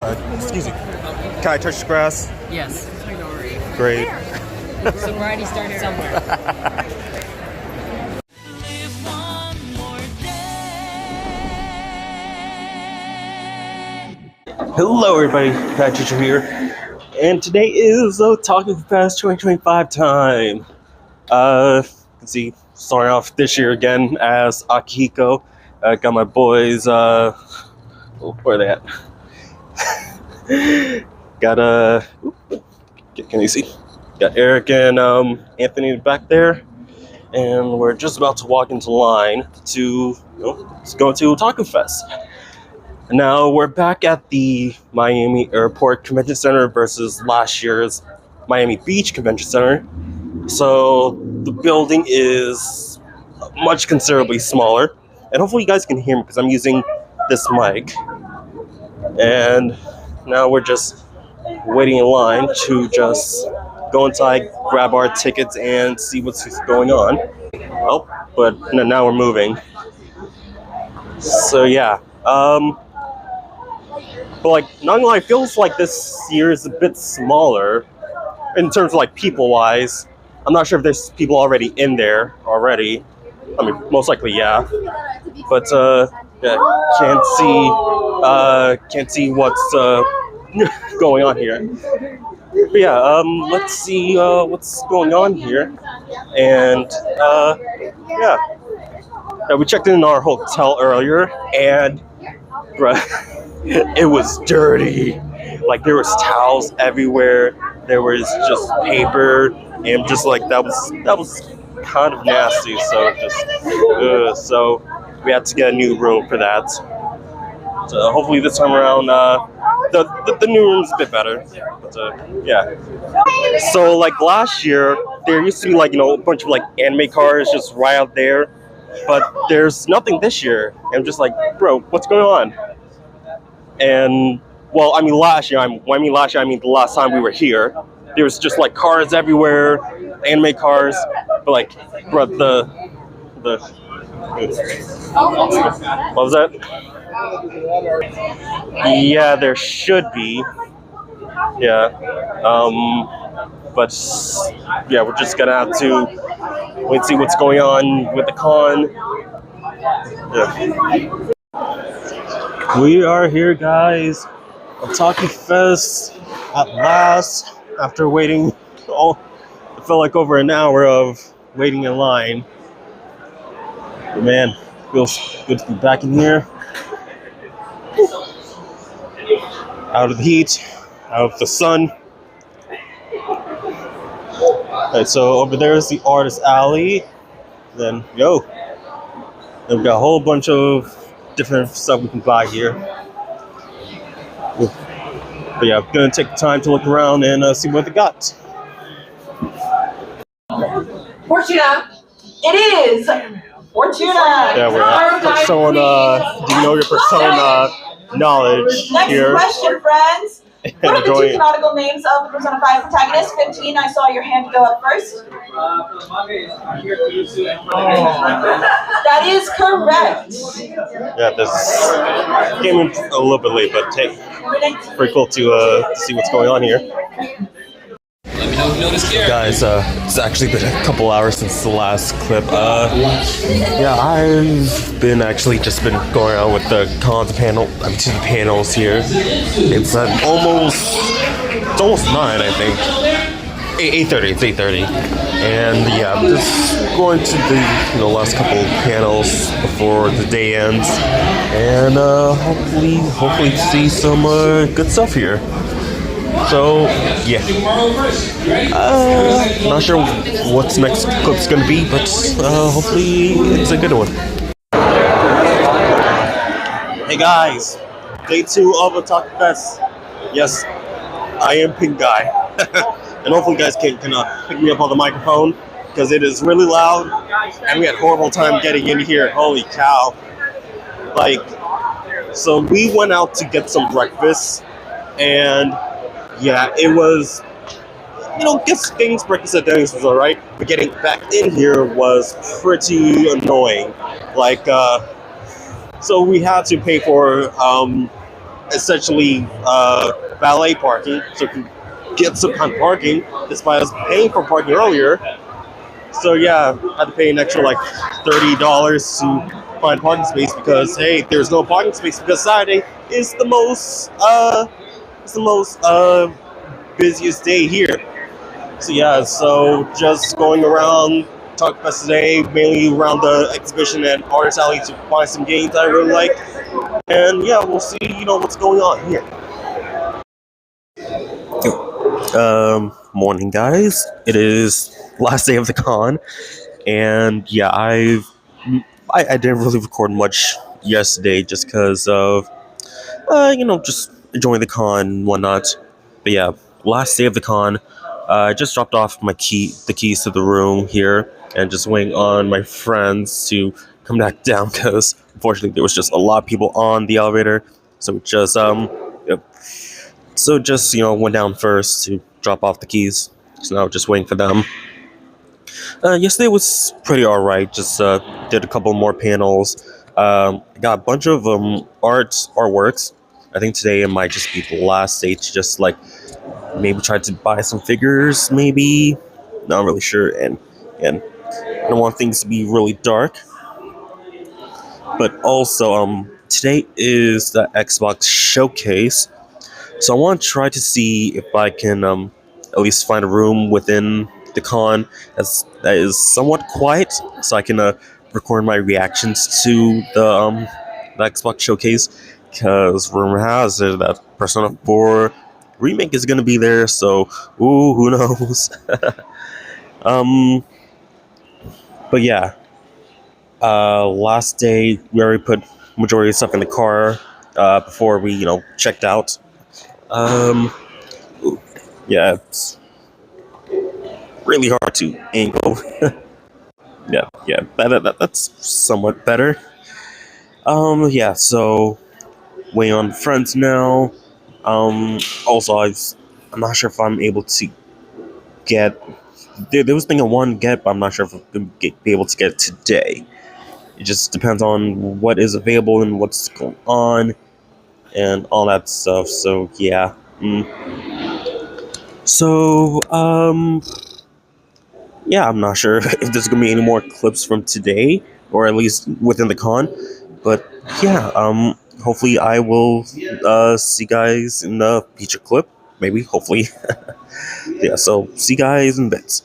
Excuse me. Can I touch the grass? Yes. Great. Sobriety started somewhere. Hello everybody, Pat Teacher here. And today is OtakuFest 2025 time. You can see, starting off this year again as Akihiko. Got my boys, where are they at? Got can you see? Got Eric and Anthony back there, and we're just about to walk into line to go to OtakuFest. Now we're back at the Miami Airport Convention Center versus last year's Miami Beach Convention Center. So the building is much considerably smaller, and hopefully you guys can hear me because I'm using this mic. And now we're just waiting in line to just go inside, grab our tickets, and see what's going on. Oh, but now we're moving. So yeah, but like, not gonna lie, it feels like this year is a bit smaller in terms of like people-wise. I'm not sure if there's people already in there already. I mean, most likely, yeah. But yeah, can't see what's going on here. But yeah, let's see what's going on here. And yeah, we checked in our hotel earlier, and bruh, it was dirty. Like, there was towels everywhere. There was just paper, and just like that was kind of nasty. So so we had to get a new room for that. So hopefully this time around, the new room's a bit better. But yeah. So like last year, there used to be like a bunch of like anime cars just right out there, but there's nothing this year. And I'm just like, bro, what's going on? And well, I mean last year, I mean the last time we were here, there was just like cars everywhere, anime cars, but like, bro, what was that? Yeah, there should be. Yeah. But yeah, we're just gonna have to wait and see what's going on with the con. Yeah. We are here, guys. OtakuFest at last, after waiting it felt like over an hour of waiting in line. But man, feels good to be back in here. Out of the heat, out of the sun. Alright, so over there is the artist alley. Then we've got a whole bunch of different stuff we can buy here. But yeah, I'm gonna take the time to look around and see what they got. Fortuna! It is! Fortuna! Yeah, we're at Persona. Do you know your Persona knowledge Next here? Next question, friends. What are the two canonical names of the Persona 5 protagonists? 15, I saw your hand go up first. That is correct. Yeah, this came in a little bit late, but hey, pretty cool to see what's going on here. Let me know if you know this character. Guys, it's actually been a couple hours since the last clip. Yeah, I've been just been going around with the cons panel, to the panels here. It's almost 9, I think. 8:30. It's 8:30, and yeah, I'm just going to the last couple panels before the day ends, and hopefully see some good stuff here. So yeah, not sure what's next clip's gonna be, but hopefully it's a good one. Hey guys, day 2 of OtakuFest. Yes, I am Pink Guy, and hopefully you guys can pick me up on the microphone because it is really loud, and we had a horrible time getting in here. Holy cow! Like, so we went out to get some breakfast, and yeah, it was, breakfast at Denny's was alright, but getting back in here was pretty annoying. Like, so we had to pay for essentially valet parking, so you can get some kind of parking despite us paying for parking earlier. So yeah, I had to pay an extra like $30 to find parking space because hey, there's no parking space because Saturday is the most busiest day here. So yeah, so just going around OtakuFest today, mainly around the exhibition and artist alley to find some games I really like. And yeah, we'll see, what's going on here. Morning guys. It is last day of the con, and yeah, I didn't really record much yesterday just because of just enjoying the con and whatnot. But yeah, last day of the con, I just dropped off the keys to the room here, and just waiting on my friends to come back down because unfortunately there was just a lot of people on the elevator. So yep. So just went down first to drop off the keys. So now just waiting for them. Yesterday was pretty alright. Just did a couple more panels. Got a bunch of artworks. I think today it might just be the last day to just like maybe try to buy some figures. Maybe not really sure. And I don't want things to be really dark. But also today is the Xbox showcase. So I want to try to see if I can at least find a room within the con that is somewhat quiet, so I can record my reactions to the Xbox showcase. Because rumor has it that Persona 4 remake is gonna be there, so who knows? um, but yeah, last day we already put majority of stuff in the car before we checked out. Um, yeah, it's really hard to angle. yeah, that's somewhat better. Yeah, so waiting on friends now. Also, I'm not sure if I'm able to get. There was thing I wanted to get, but I'm not sure if I'm gonna be able to get it today. It just depends on what is available and what's going on and all that stuff. So yeah. So yeah, I'm not sure if there's gonna be any more clips from today, or at least within the con. But yeah, hopefully I will see you guys in the feature clip. Maybe, hopefully. Yeah, so see you guys in bits.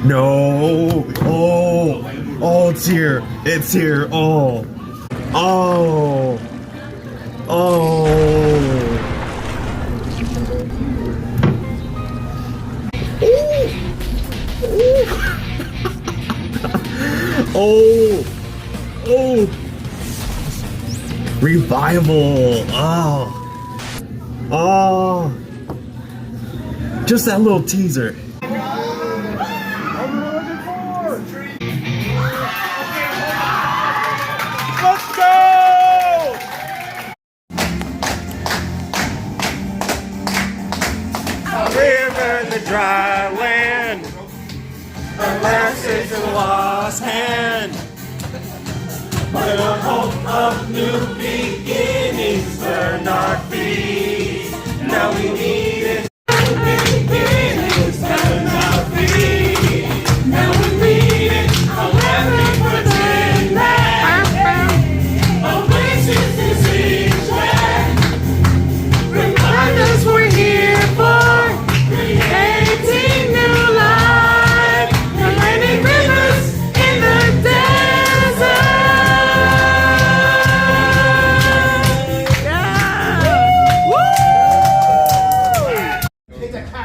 No! Oh, it's here! It's here! Oh! Oh! Oh! Oh! Oh! Revival! Oh! Oh! Just that little teaser. Let's go! River in the dry land, alas is a lost hand. But a hope of new beginnings burn our feet. Now we need it. New beginnings burn our feet. Now we need it. However, pretend that oasis is each land. Remind us we're here for creating new life. And landing rivers in the desert.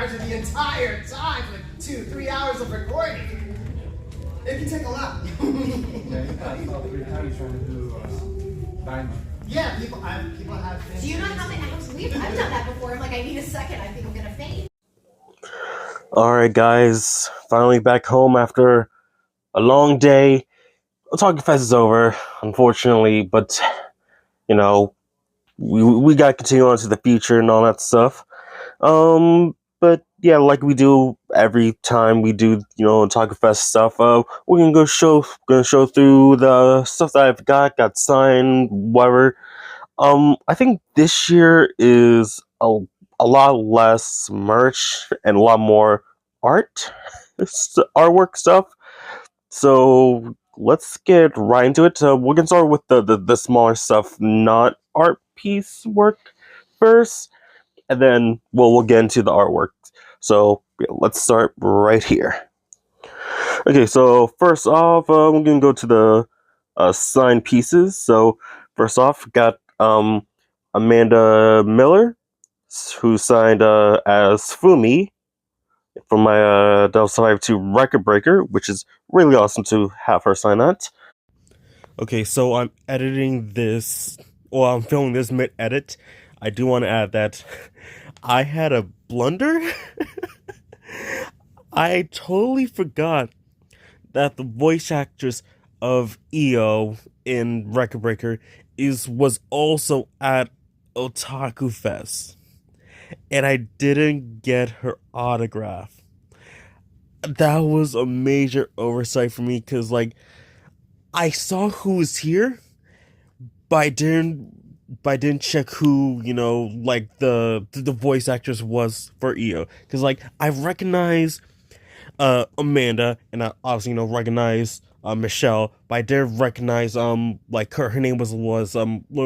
The entire time, like 2-3 hours of recording. It can take a lot. Yeah, people have. Do you know how many hours I've done that before? I'm like, I need a second. I think I'm gonna faint. Alright, guys, finally back home after a long day. OtakuFest is over, unfortunately, but we gotta continue on to the future and all that stuff. But yeah, like we do every time we do, OtakuFest stuff. We're gonna show through the stuff that I've got signed, whatever. I think this year is a lot less merch and a lot more art, artwork stuff. So let's get right into it. We can start with the smaller stuff, not art piece work first, and then we'll get into the artwork. So yeah, let's start right here. Okay, so first off, we're gonna go to the signed pieces. So first off, got Amanda Miller, who signed as Fumi from my Devil Survivor 2 Record Breaker, which is really awesome to have her sign that. Okay, so I'm editing this, well, I'm filming this mid-edit. I do want to add that I had a blunder. I totally forgot that the voice actress of Io in Record Breaker was also at OtakuFest, and I didn't get her autograph. That was a major oversight for me because, like, I saw who was here, but I didn't check who, like the voice actress was for Io. Because, like, I recognize Amanda, and I obviously recognize Michelle, but I didn't recognize like her name was Loran.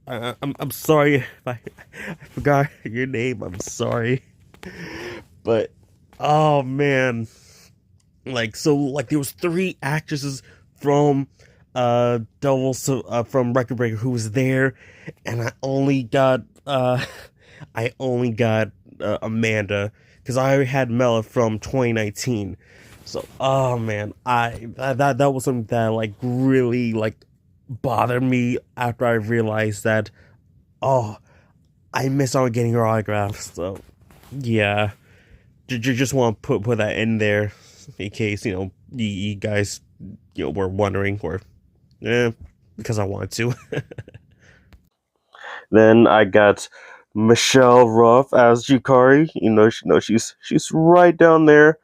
I'm sorry if I forgot your name. I'm sorry, but oh man, like there was three actresses from from Record Breaker who was there, and I only got Amanda because I had Mela from 2019. So oh man, that was something that like really like bothered me after I realized that oh I missed on getting her autograph. So yeah, just want to put that in there in case you guys were wondering, or because I wanted to. Then I got Michelle Ruff as Yukari. She's right down there.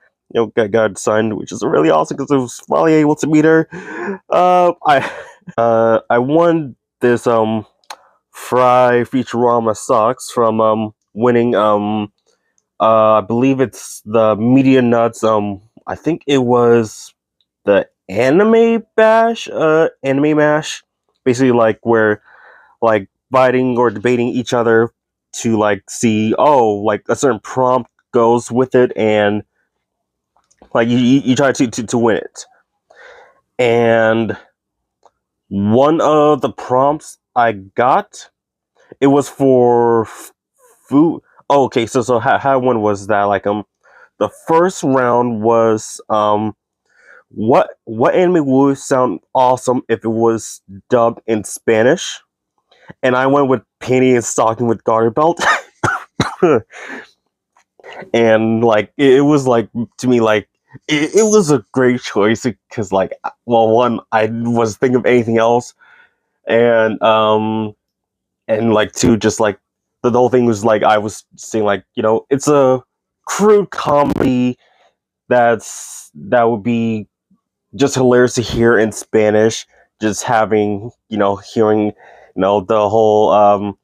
Got signed, which is really awesome because I was finally able to meet her. I won this Fry Futurama socks from winning I believe it's the Media Nuts. I think it was the Anime Mash, basically like where like fighting or debating each other to like see like a certain prompt goes with it, and like you try to win it. And one of the prompts I got, it was for food. Oh, okay, so how one was that like the first round was what anime would sound awesome if it was dubbed in Spanish, and I went with Penny and Stocking with Garter Belt. And like it was like to me like it was a great choice because like, well, one, I was thinking of anything else, and like two, just like the whole thing was like I was saying like it's a crude comedy that would be just hilarious to hear in Spanish. Just having hearing the whole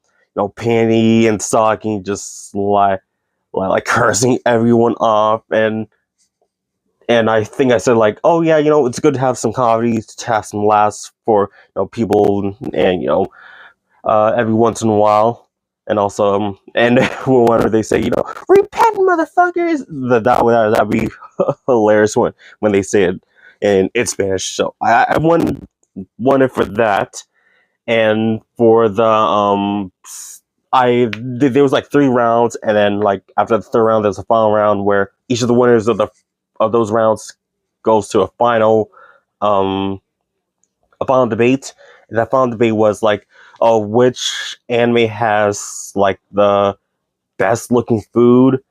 Penny and Stocking just like cursing everyone off, and I think I said like, oh yeah, it's good to have some comedy, to have some laughs for people, and every once in a while, and also and whenever they say repent motherfuckers, that'd be hilarious when they say it in Spanish. So I won it for that, and for the there was like three rounds, and then like after the third round, there's a final round where each of the winners of those rounds goes to a final debate. And that final debate was like, which anime has like the best looking food,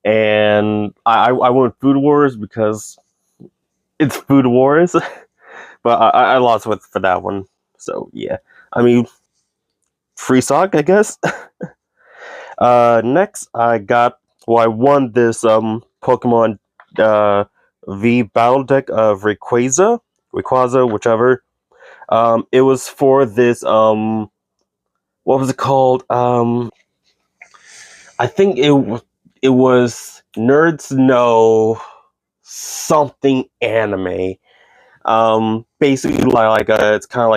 and I went Food Wars because it's Food Wars, but I lost for that one. So yeah, I mean, free sock, I guess. Next, I won this Pokemon V Battle Deck of Rayquaza, whichever. It was for this what was it called? I think it was Nerds Know something anime. Basically it's kind of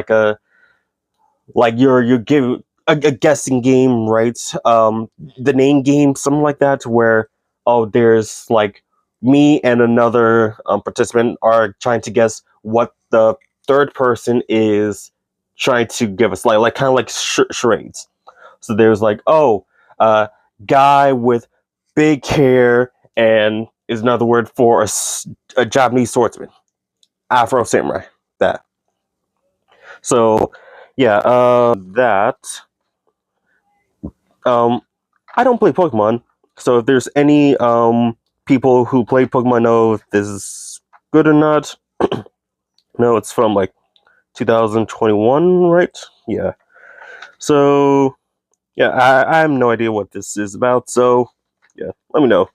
like you're give a guessing game, right? The name game, something like that, where there's like me and another participant are trying to guess what the third person is trying to give us, like kind of like charades. So there's like, guy with big hair and is another word for a Japanese swordsman, Afro samurai. That. So yeah, that. I don't play Pokemon, so if there's any people who play Pokemon know if this is good or not. No, it's from like 2021, right? Yeah. So yeah, I have no idea what this is about. So yeah, let me know.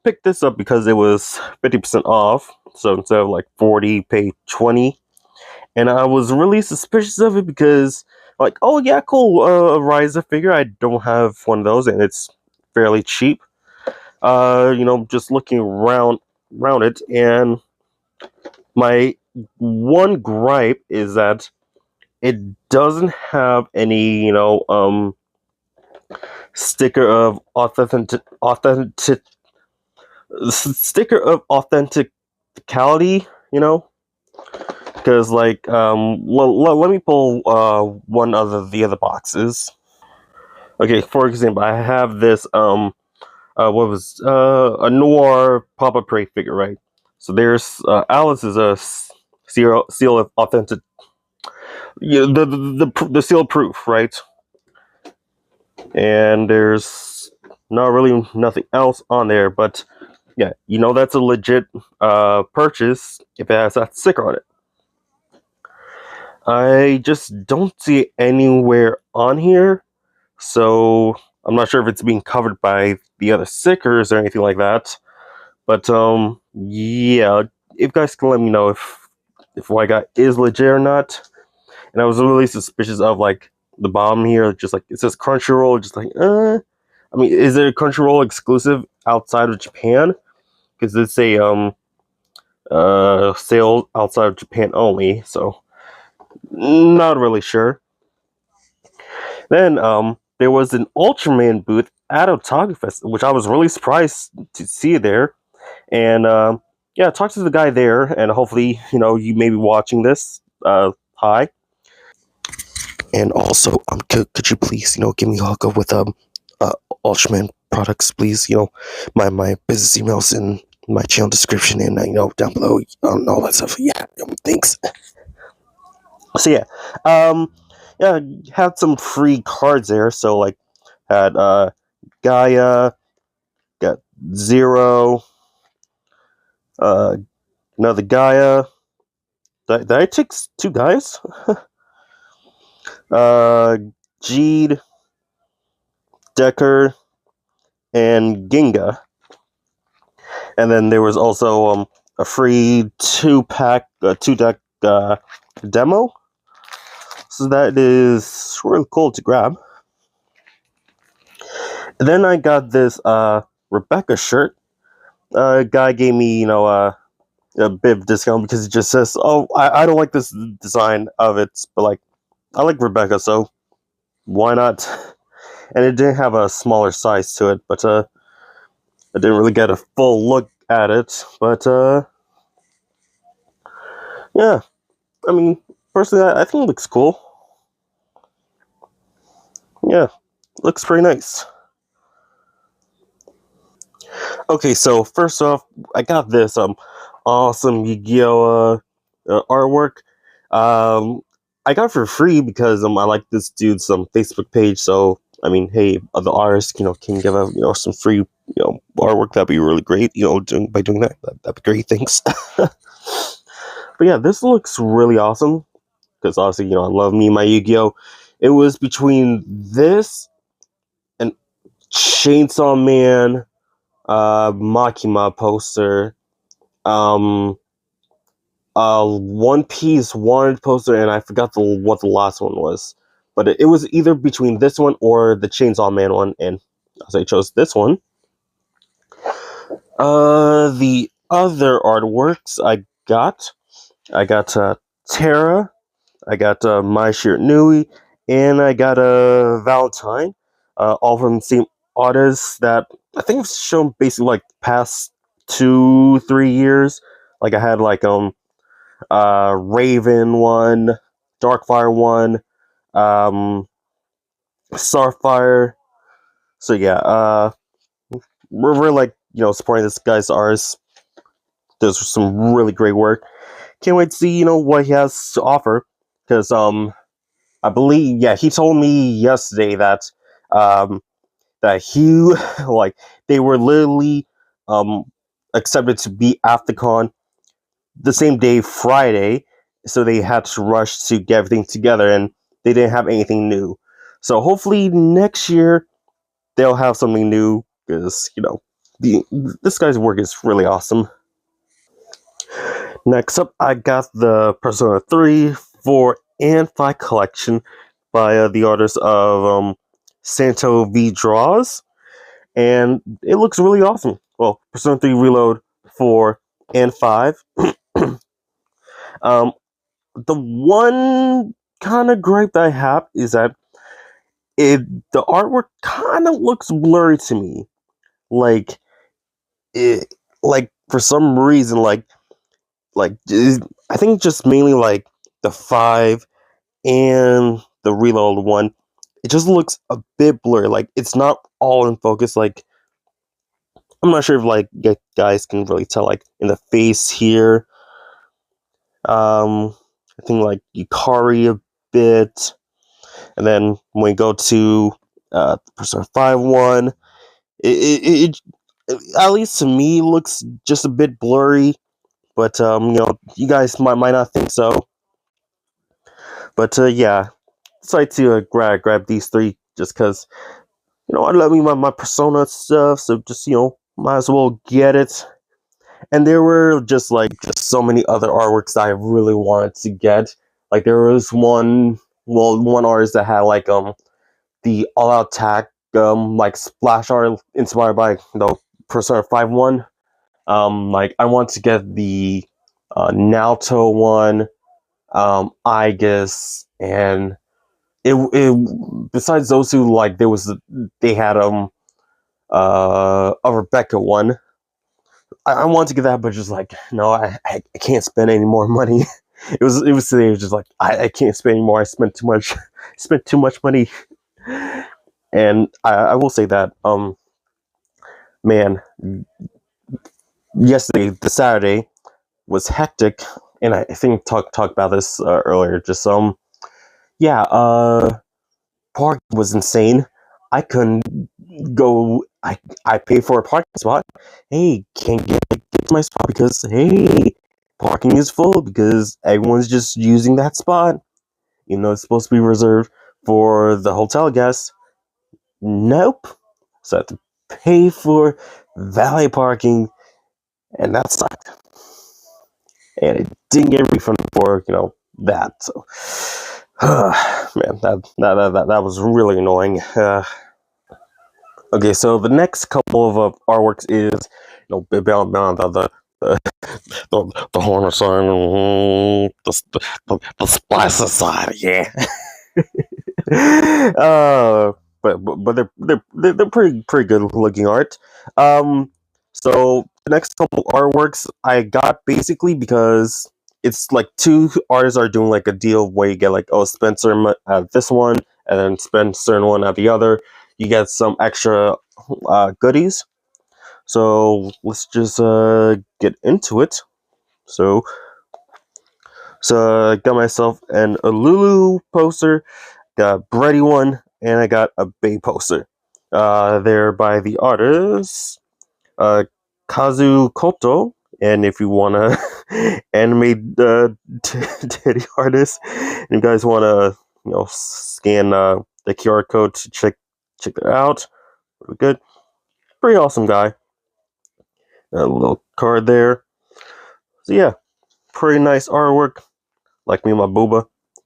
Picked this up because it was 50% off. So instead of like 40, pay 20. And I was really suspicious of it because, like, oh yeah, cool, a Ryza figure. I don't have one of those, and it's fairly cheap. Just looking around it, and my one gripe is that it doesn't have any, sticker of authenticality, because like let me pull one of the other boxes. Okay, for example, I have this what was a noir Papa Prey figure, right? So there's Alice is a seal of authentic, yeah, the seal proof, right? And there's not really nothing else on there, but yeah, that's a legit purchase if it has that sticker on it. I just don't see it anywhere on here, so I'm not sure if it's being covered by the other stickers or anything like that. But yeah, if guys can let me know if what I got is legit or not. And I was really suspicious of like the bottom here, just like it says Crunchyroll, just like I mean, is it a Crunchyroll exclusive outside of Japan? Because it's a sale outside of Japan only, so not really sure. Then there was an Ultraman booth at OtakuFest, which I was really surprised to see there. And yeah, talk to the guy there, and hopefully, you may be watching this. Hi. And also, could you please, give me a hookup with Ultraman products, please? My business emails in my channel description, and down below, all that stuff. Yeah, thanks. So yeah, yeah, had some free cards there. So like, had Gaia, got Zero, another Gaia. Did I take two guys? Jeed, Decker, and Ginga. And then there was also a free two deck demo. So that is really cool to grab. And then I got this Rebecca shirt. Guy gave me, a bit of discount because it just says, "Oh, I don't like this design of it, but like I like Rebecca, so why not?" And it didn't have a smaller size to it, but I didn't really get a full look at it. But yeah, I mean, personally, I think it looks cool. Yeah, looks pretty nice. Okay, so first off, I got this awesome Yu-Gi-Oh artwork. I got it for free because I like this dude's Facebook page. So I mean, hey, other artists, can give out some free artwork. That'd be really great. By doing that, that'd be great. Thanks. But yeah, this looks really awesome because obviously, I love me my Yu-Gi-Oh. It was between this and Chainsaw Man, Makima poster, One Piece wanted poster, and I forgot what the last one was. But it was either between this one or the Chainsaw Man one, and as I chose this one. The other artworks I got Terra, I got My Shirt Nui, and I got Valentine. All from the same artists that I think have shown basically like past 2-3 years. Like I had like Raven one, Darkfire one, um, Starfire. So yeah, we're like supporting this guy's artists. Does some really great work. Can't wait to see what he has to offer because I believe he told me yesterday that um that he like they were literally um accepted to be at the con the same day Friday, so they had to rush to get everything together, and they didn't have anything new. So hopefully next year they'll have something new because this guy's work is really awesome. Next up, I got the Persona 3, 4, and 5 collection by the artists of Santo V Draws, and it looks really awesome. Well, Persona 3 Reload, 4, and 5. um, the one kind of gripe that I have is that the artwork kind of looks blurry to me. Like it, like for some reason, I think just mainly like the 5 and the Reload one, it just looks a bit blurry. Like it's not all in focus. Like I'm not sure if you guys can really tell. Like in the face here, I think like Yukari a bit, and then when we go to Persona 5 one, it at least to me looks just a bit blurry. But you guys might not think so. But yeah, decided to grab these three just because I love me my Persona stuff, so just might as well get it. And there were just so many other artworks that I really wanted to get. Like there was one artist that had the All Out Attack splash art inspired by Persona 5 one. Like I want to get the Naoto one, Aegis, and it besides those two, they had a Rebecca one. I wanted to get that, but just no, I can't spend any more money. It was today. It was just I can't spend any more. I spent too much, spent too much money. And I will say that man, yesterday the Saturday was hectic, and I think talked about this earlier. Just yeah, park was insane. I couldn't go. I paid for a parking spot. Hey, can't get to my spot because hey, parking is full because everyone's just using that spot. It's supposed to be reserved for the hotel guests. Nope. So I have to pay for valet parking, and that sucked. And it didn't get refunded for that. So, man, that was really annoying. Okay, so the next couple of artworks is beyond the the horror side, the splicer side, yeah. But they're pretty good looking art. So the next couple artworks I got basically because it's like two artists are doing a deal where you get Spencer at this one and then Spencer one at the other. You get some extra goodies. So let's just get into it. So I got myself an Lulu poster, got a Brady one, and I got a Bay poster. They're by the artist Kazu Koto, and if you want to animate titty artist, and you guys want to scan the QR code to check it out. Really good, pretty awesome guy. A little card there. So yeah, pretty nice artwork. Like me and my booba.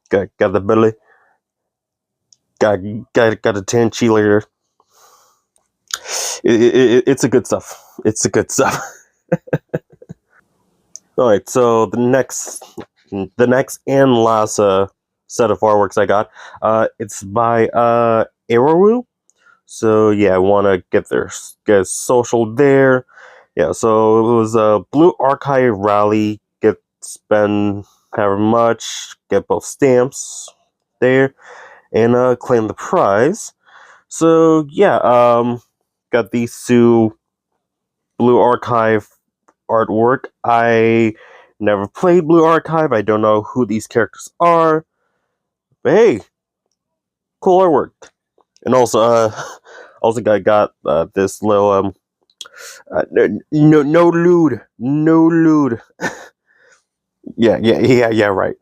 Got the belly. Got a tan cheerleader. It's a good stuff. It's a good stuff. Alright, so the next and last set of artworks I got, it's by Aroru. So yeah, I want to get social there. Yeah, so it was a Blue Archive rally. Spend however much, get both stamps there, and claim the prize. So yeah, got these two Blue Archive artwork. I never played Blue Archive. I don't know who these characters are. But hey, cool artwork. And also, also got this little no lewd. Yeah, right.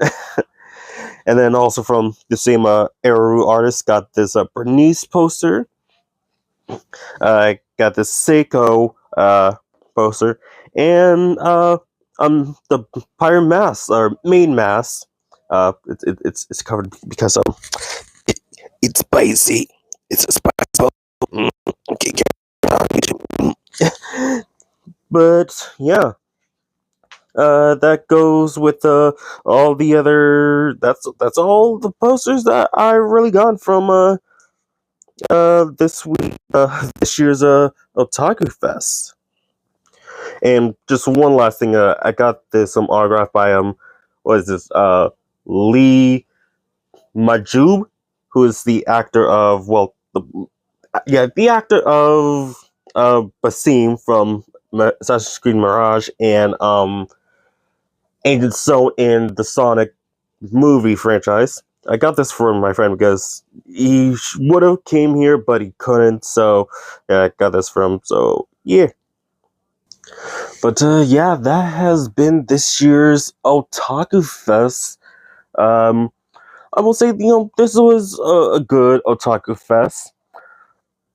And then also from the same Aru artist, got this Bernice poster. I got this Seiko poster, and the pirate mask or main mask. It's covered because it's spicy. It's a spicy. Okay, but yeah, that goes with all the other. That's all the posters that I really got from this week. This year's OtakuFest. And just one last thing, I got this autograph by what is this? Lee Majub, who is the actor of the actor of Basim from Assassin's Creed Mirage and Agent So in the Sonic movie franchise. I got this from my friend because he would have came here, but he couldn't. So yeah, I got this from. So yeah. But yeah, that has been this year's Otaku Fest. I will say, this was a good Otaku Fest.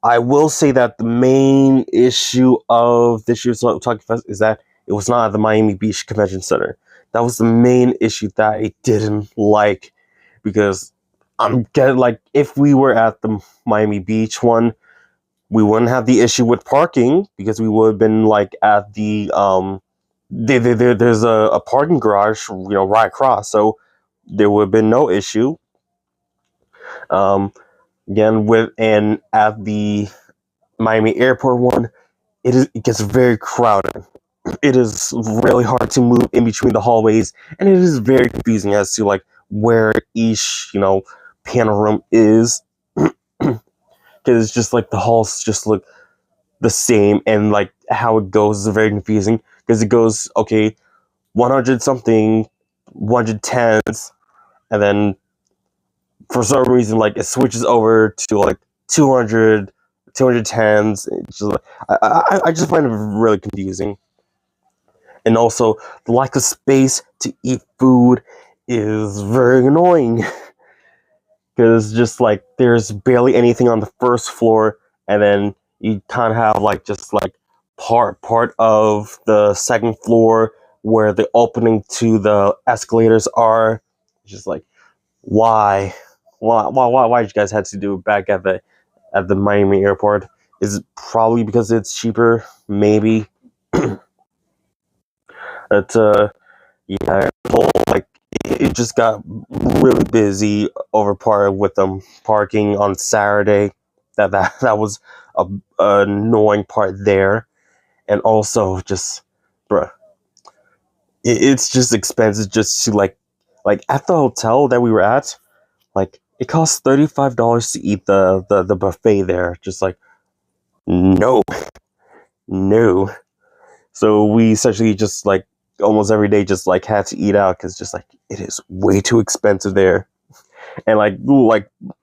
I will say that the main issue of this year's Otaku Fest is that it was not at the Miami Beach Convention Center. That was the main issue that I didn't like, because I'm getting like, if we were at the Miami Beach one, we wouldn't have the issue with parking, because we would have been like at the there's a parking garage, right across, so there would have been no issue. Again, at the Miami Airport one, it gets very crowded. It is really hard to move in between the hallways, and it is very confusing as to like where each panel room is, because it's just like the halls just look the same, and like how it goes is very confusing, because it goes 100 something, 110s, and then for some reason like it switches over to like 200, 210s. It's just, I just find it really confusing. And also, the lack of space to eat food is very annoying. Because just like, there's barely anything on the first floor, and then you kind of have like just like part of the second floor where the opening to the escalators are. It's just like, why did you guys have to do it back at the Miami airport? Is it probably because it's cheaper? Maybe. But yeah, like it just got really busy over part with them parking on Saturday. That was a annoying part there, and also just, bruh, it's just expensive just to like at the hotel that we were at. Like, it costs $35 to eat the buffet there. Just like, no. So we essentially just like almost every day just like had to eat out, because just like it is way too expensive there. And like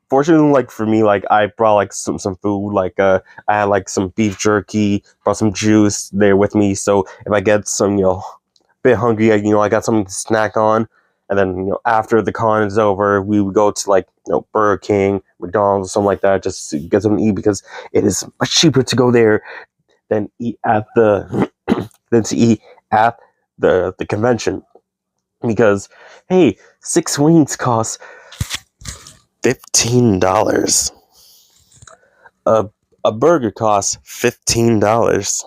fortunately, like for me, like I brought like some food. Like I had like some beef jerky, brought some juice there with me. So if I get some bit hungry, I got something to snack on. And then, after the con is over, we would go to like, Burger King, McDonald's, or something like that, just to get something to eat, because it is much cheaper to go there than eat at the than to eat at the convention. because hey, 6 wings cost $15. A burger costs $15.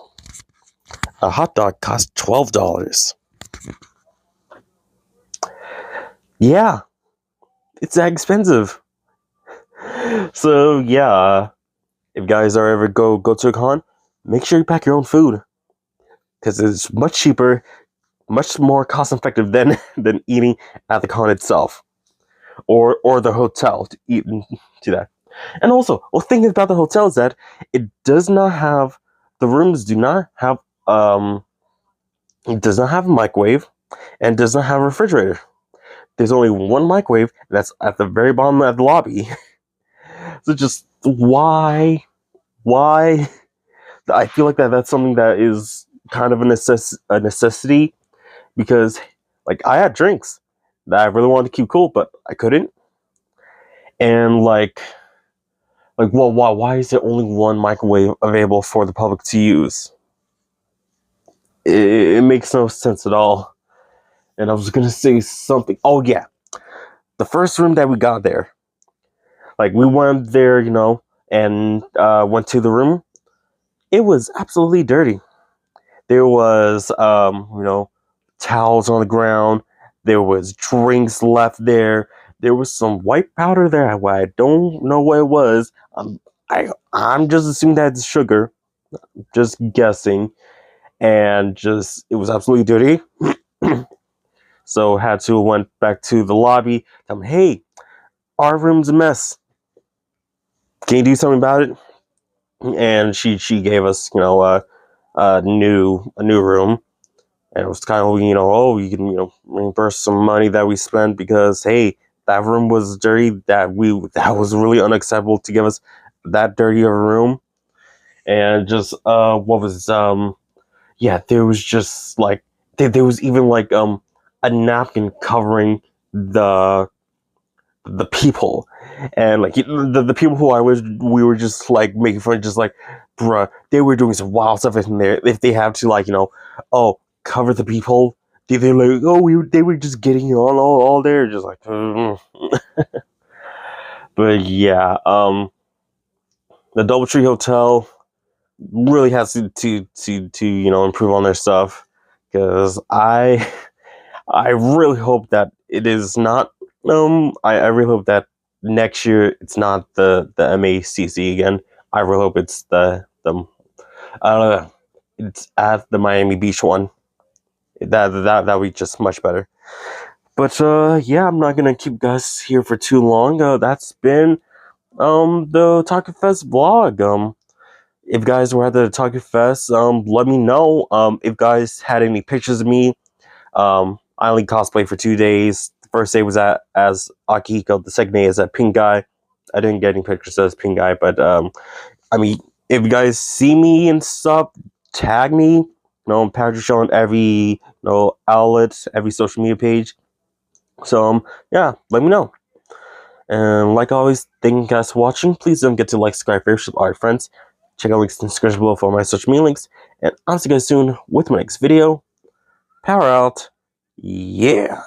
A hot dog costs $12. Yeah, it's that expensive. So yeah, if you guys are ever go to a con, make sure you pack your own food, because it's much cheaper, much more cost effective than eating at the con itself, or the hotel to eat to that. And also, one thing about the hotel is that it does not have, the rooms do not have it does not have a microwave and does not have a refrigerator. There's only one microwave, and that's at the very bottom of the lobby. So just why? I feel like that's something that is kind of a necessity, because like I had drinks that I really wanted to keep cool, but I couldn't. And well, why is there only one microwave available for the public to use? It makes no sense at all. And I was gonna say something. Oh yeah, the first room that we got there, like we went there, and went to the room. It was absolutely dirty. There was, towels on the ground. There was drinks left there. There was some white powder there. I don't know what it was. I'm just assuming that it's sugar. Just guessing. And just, it was absolutely dirty. So had to went back to the lobby. Tell them, hey, our room's a mess. Can you do something about it? And she gave us, a new room. And it was kind of, oh, you can, reimburse some money that we spent, because, hey, that room was dirty. That was really unacceptable to give us that dirty of a room. And just, what was, yeah, there was just, like, there was even, like, a napkin covering the people. And, like, the people who we were just, like, making fun of, just, like, bruh, they were doing some wild stuff in there. If they have to, like, oh, cover the people. They're like, oh, they were just getting on all there, just like, But yeah, the DoubleTree Hotel really has to improve on their stuff, because I really hope that it is not, I really hope that next year it's not the MACC again. I really hope it's the it's at the Miami Beach one. That would be just much better. But yeah, I'm not gonna keep you guys here for too long. That's been the OtakuFest vlog. If you guys were at the OtakuFest, let me know. If you guys had any pictures of me. I only cosplayed for 2 days. The first day was as Akihiko. The second day is at Pink Guy. I didn't get any pictures as Pink Guy, but I mean, if you guys see me and stuff, tag me. Patrick Show on every outlet, every social media page. So yeah, let me know. And like always, thank you guys for watching. Please don't forget to like, subscribe, favorite, all right, friends. Check out links in the description below for my social media links. And I'll see you guys soon with my next video. Power out. Yeah.